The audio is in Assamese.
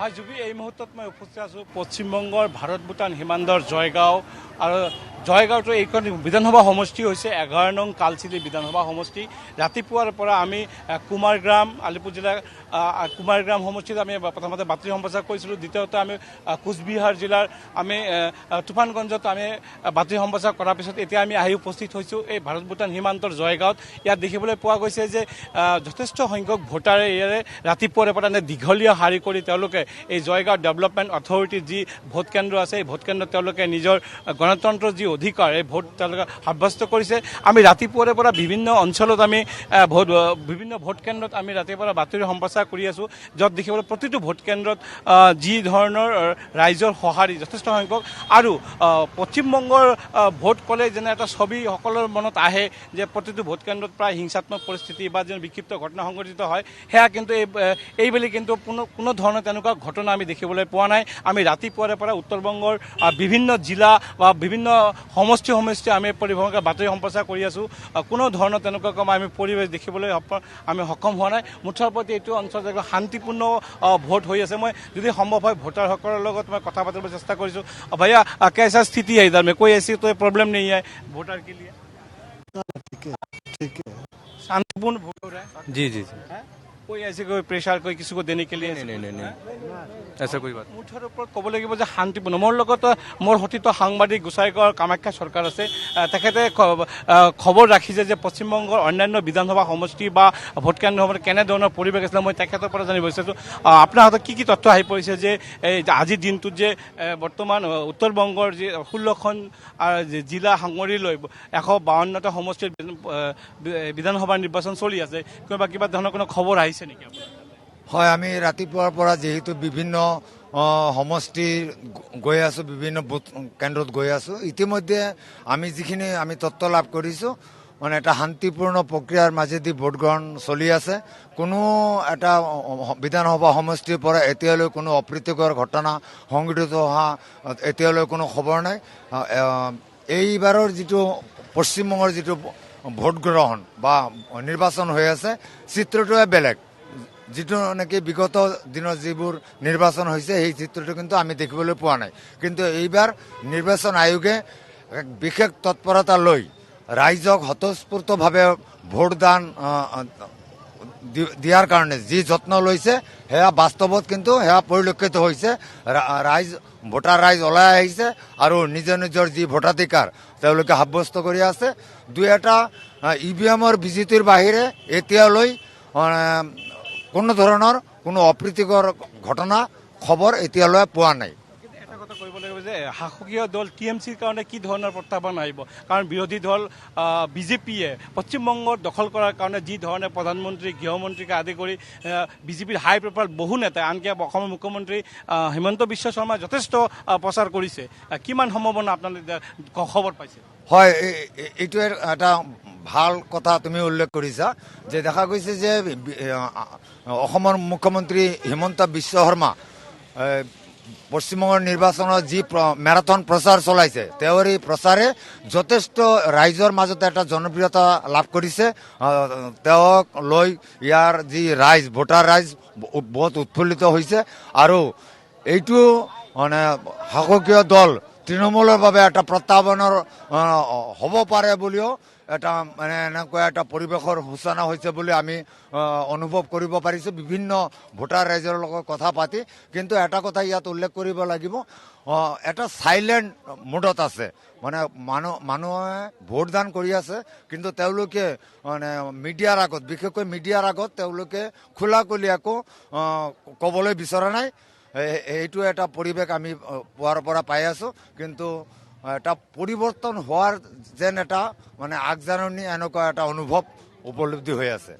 হয় জুবি, এই মুহূৰ্তত মই উপস্থিত আছোঁ পশ্চিমবংগৰ ভাৰত ভূটান সীমান্তৰ জয়গাঁও আৰু জয়গাঁওটো এইখন বিধানসভা সমষ্টি হৈছে 11 নং কালচিনি বিধানসভা সমষ্টি। ৰাতিপুৱাৰ পৰা আমি কুমাৰগ্ৰাম আলিপুৰ জিলাৰ কুমাৰগ্ৰাম সমষ্টিত আমি প্ৰথমতে বাতৰি সম্প্ৰচাৰ কৰিছিলোঁ। দ্বিতীয়তে আমি কোচবিহাৰ জিলাৰ আমি তুফানগঞ্জত আমি বাতৰি সম্প্ৰচাৰ কৰাৰ পিছত এতিয়া আমি আহি উপস্থিত হৈছোঁ এই ভাৰত ভূটান সীমান্তৰ জয়গাঁৱত। ইয়াত দেখিবলৈ পোৱা গৈছে যে যথেষ্ট সংখ্যক ভোটাৰে ইয়াৰে ৰাতিপুৱাৰে পৰা দীঘলীয়া শাৰী কৰি তেওঁলোকে এই জয়গাঁও ডেভেলপমেণ্ট অথৰিটিৰ যি ভোট কেন্দ্ৰ আছে এই ভোট কেন্দ্ৰত তেওঁলোকে নিজৰ গণতন্ত্ৰৰ যি অধিকাৰ এই ভোট তেওঁলোকে সাব্যস্ত কৰিছে। আমি ৰাতিপুৱাৰে পৰা বিভিন্ন অঞ্চলত আমি বিভিন্ন ভোট কেন্দ্ৰত আমি ৰাতিপুৱা বাতৰি সম্প্ৰচাৰ কৰি আছোঁ, য'ত দেখিবলৈ প্ৰতিটো ভোট কেন্দ্ৰত যি ধৰণৰ ৰাইজৰ সঁহাৰি যথেষ্ট সংখ্যক। আৰু পশ্চিমবংগৰ ভোট ক'লে যেনে এটা ছবি সকলোৰে মনত আহে যে প্ৰতিটো ভোট কেন্দ্ৰত প্ৰায় হিংসাত্মক পৰিস্থিতি বা যেন বিক্ষিপ্ত ঘটনা সংঘটিত হয়, সেয়া কিন্তু এইবেলি কিন্তু কোনো ধৰণৰ তেনেকুৱা ঘটনা আমি দেখিবলৈ পোৱা নাই। আমি ৰাতিপুৱাৰে পৰা উত্তৰ-বংগৰ বিভিন্ন জিলা বা বিভিন্ন সমষ্টি আমি পৰিভ্ৰমণে বাতৰি সম্প্ৰচাৰ কৰি আছোঁ। কোনো ধৰণৰ তেনেকুৱা আমি পৰিৱেশ দেখিবলৈ আমি সক্ষম হোৱা নাই। মুঠৰ ওপৰত এইটো অঞ্চলত শান্তিপূৰ্ণ ভোট হৈ আছে। মই যদি সম্ভৱ হয় ভোটাৰসকলৰ লগত মই কথা পাতিবলৈ চেষ্টা কৰিছোঁ। भैया कैसा स्थिति है इधर में, कोई ऐसी तो प्रॉब्लम नहीं है वोटर के लिए? ठीक है। शांतिपूर्ण वोट हो रहा है? जी जी कोई ऐसे कोई प्रेशर कोई किसी को देने के लिए? नहीं ऐसा कोई बात। মুঠৰ ওপৰত ক'ব লাগিব যে শান্তিপূৰ্ণ। মোৰ লগত মোৰ সতীৰ্থ সাংবাদিক গোসাইগাঁৱৰ কামাখ্যা চৰকাৰ আছে। তেখেতে খবৰ ৰাখিছে যে পশ্চিমবংগৰ অন্যান্য বিধানসভা সমষ্টি বা ভোটকেন্দ্ৰসমূহত কেনেধৰণৰ পৰিৱেশ আছিলে। মই তেখেতৰ পৰা জানিব বিচাৰিছোঁ আপোনাৰ হাতত কি তথ্য আহি পৰিছে যে এই আজিৰ দিনটোত যে বৰ্তমান উত্তৰ-বংগৰ যি 16খন জিলা সাঙুৰি লৈ 152টা সমষ্টিৰ বিধানসভাৰ নিৰ্বাচন চলি আছে, কিবা ধৰণৰ কোনো খবৰ আহিছে নেকি? হয়, আমি ৰাতিপুৱাৰ পৰা যিহেতু বিভিন্ন সমষ্টিৰ গৈ আছোঁ, বিভিন্ন বুথ কেন্দ্ৰত গৈ আছোঁ, ইতিমধ্যে আমি যিখিনি তথ্য লাভ কৰিছোঁ মানে এটা শান্তিপূৰ্ণ প্ৰক্ৰিয়াৰ মাজেদি ভোট গ্ৰহণ চলি আছে। কোনো এটা বিধানসভা সমষ্টিৰ পৰা এতিয়ালৈ কোনো অপ্ৰীতিকৰ ঘটনা সংঘটিত হোৱা এতিয়ালৈ কোনো খবৰ নাই। এইবাৰৰ যিটো পশ্চিমবংগৰ যিটো ভোট গ্ৰহণ বা নিৰ্বাচন হৈ আছে চিত্ৰটোৱে বেলেগ। যিটো নেকি বিগত দিনত যিবোৰ নিৰ্বাচন হৈছে সেই চিত্ৰটো কিন্তু আমি দেখিবলৈ পোৱা নাই। কিন্তু এইবাৰ নিৰ্বাচন আয়োগে এক বিশেষ তৎপৰতা লৈ ৰাইজক স্বতঃস্ফূৰ্তভাৱে ভোটদান দিয়াৰ কাৰণে যি যত্ন লৈছে সেয়া বাস্তৱত কিন্তু সেয়া পৰিলক্ষিত হৈছে। ভোটাৰ ৰাইজ ওলাই আহিছে আৰু নিজৰ যি ভোটাধিকাৰ তেওঁলোকে সাব্যস্ত কৰি আছে। দুই এটা EVM-ৰ বিজুতিৰ বাহিৰে এতিয়ালৈ কোনো ধৰণৰ কোনো অপ্ৰীতিকৰ ঘটনা খবৰ এতিয়ালৈ পোৱা নাই। এটা কথা কৰিব লাগিব যে শাসকীয় দল TMCৰ কাৰণে কি ধৰণৰ প্ৰত্যাহ্বান আহিব, কাৰণ বিৰোধী দল বিজেপিয়ে পশ্চিমবংগত দখল কৰাৰ কাৰণে যি ধৰণে প্ৰধানমন্ত্ৰী গৃহমন্ত্ৰীকে আদি কৰি বিজেপিৰ হাই প্ৰফাইল বহু নেতাই, আনকি অসমৰ মুখ্যমন্ত্ৰী হিমন্ত বিশ্ব শৰ্মাই যথেষ্ট প্ৰচাৰ কৰিছে, কিমান সম্ভাৱনা আপোনালোকে খবৰ পাইছে? হয়, এইটোৱে এটা ভাল কথা তুমি উল্লেখ কৰিছা যে দেখা গৈছে যে অসমৰ মুখ্যমন্ত্ৰী হিমন্ত বিশ্ব শৰ্মা পশ্চিমবংগৰ নিৰ্বাচনত যি মেৰাথন প্ৰচাৰ চলাইছে তেওঁৰ এই প্ৰচাৰে যথেষ্ট ৰাইজৰ মাজতে এটা জনপ্ৰিয়তা লাভ কৰিছে। তেওঁক লৈ ইয়াৰ যি ভোটাৰ ৰাইজ বহুত উৎফুল্লিত হৈছে আৰু এইটো মানে শাসকীয় দল তৃণমূলৰ বাবে এটা প্ৰত্যাহ্বানৰ হ'ব পাৰে বুলিও এটা এনেকুৱা এটা পৰিৱেশৰ সূচনা হৈছে বুলি আমি অনুভৱ কৰিব পাৰিছোঁ বিভিন্ন ভোটাৰ ৰাইজৰ লগত কথা পাতি। কিন্তু এটা কথা ইয়াত উল্লেখ কৰিব লাগিব, এটা চাইলেণ্ট মুডত আছে, মানে মানুহে ভোটদান কৰি আছে কিন্তু তেওঁলোকে মানে মিডিয়াৰ আগত, বিশেষকৈ মিডিয়াৰ আগত তেওঁলোকে খোলাখুলিয়াকো ক'বলৈ বিচৰা নাই। এইটো এটা পৰিৱেশ আমি পোৱাৰ পৰা পাই আছোঁ। কিন্তু এটা পৰিৱৰ্তন হোৱাৰ যেন এটা মানে আগজাননী এনেকুৱা এটা অনুভৱ উপলব্ধি হৈ আছে।